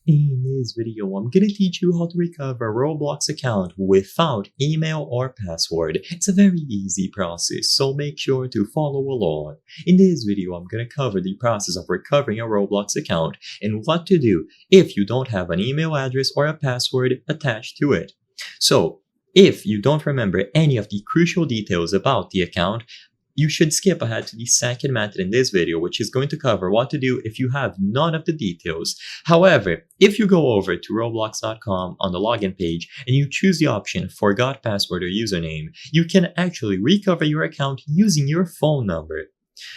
In this video, I'm gonna teach you how to recover a Roblox account without email or password. It's a very easy process, so make sure to follow along. In this video, I'm gonna cover the process of recovering a Roblox account and what to do if you don't have an email address or a password attached to it. So, if you don't remember any of the crucial details about the account, you should skip ahead to the second method in this video, which is going to cover what to do if you have none of the details. However, if you go over to roblox.com on the login page and you choose the option forgot password or username, you can actually recover your account using your phone number.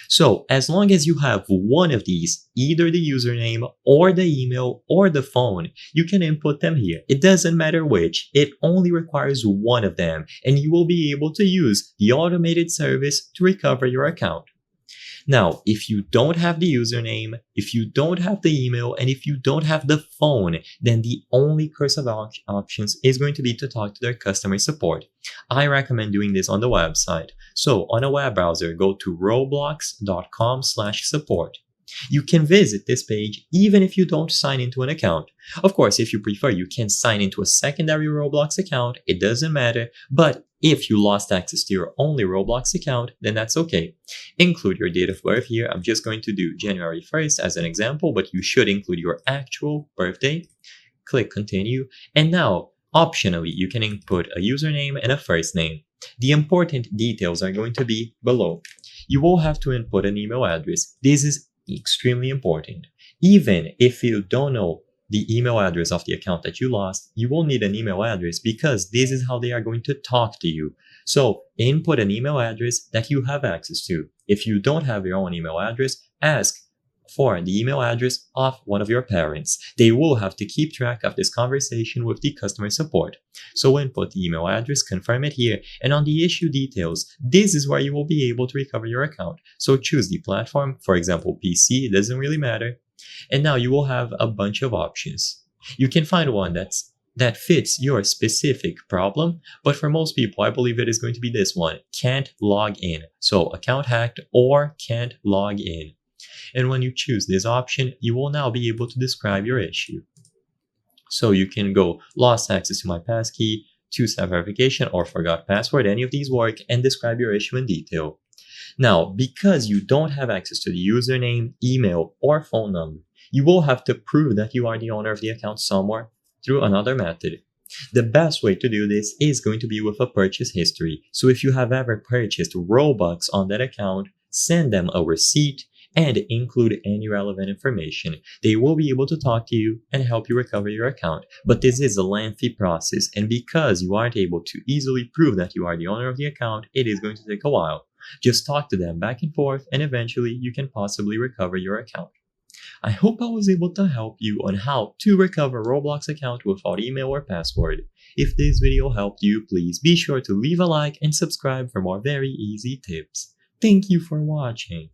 So as long as you have one of these, either the username or the email or the phone, you can input them here. It doesn't matter which, it only requires one of them, and you will be able to use the automated service to recover your account. Now, if you don't have the username, if you don't have the email, and if you don't have the phone, then the only course of options is going to be to talk to their customer support. I recommend doing this on the website. So on a web browser, go to roblox.com/support. You can visit this page even if you don't sign into an account. Of course, if you prefer, you can sign into a secondary Roblox account. It doesn't matter. But if you lost access to your only Roblox account, then that's okay. Include your date of birth here. I'm just going to do January 1st as an example, but you should include your actual birthday. Click continue. And now, optionally, you can input a username and a first name. The important details are going to be below. You will have to input an email address. This is extremely important. Even if you don't know the email address of the account that you lost, you will need an email address because this is how they are going to talk to you. So input an email address that you have access to. If you don't have your own email address, ask for the email address of one of your parents. They will have to keep track of this conversation with the customer support. So input the email address, confirm it here, and on the issue details, this is where you will be able to recover your account. So choose the platform, for example, PC, it doesn't really matter. And now you will have a bunch of options. You can find one that fits your specific problem, but for most people, I believe it is going to be this one, can't log in. So account hacked or can't log in. And when you choose this option, you will now be able to describe your issue. So you can go lost access to my passkey, two-step verification, or forgot password, any of these work, and describe your issue in detail. Now, because you don't have access to the username, email, or phone number, you will have to prove that you are the owner of the account somewhere through another method. The best way to do this is going to be with a purchase history. So if you have ever purchased Robux on that account, send them a receipt and include any relevant information. They will be able to talk to you and help you recover your account. But this is a lengthy process, and because you aren't able to easily prove that you are the owner of the account, it is going to take a while. Just talk to them back and forth, and eventually you can possibly recover your account. I hope I was able to help you on how to recover a Roblox account without email or password. If this video helped you, please be sure to leave a like and subscribe for more very easy tips. Thank you for watching.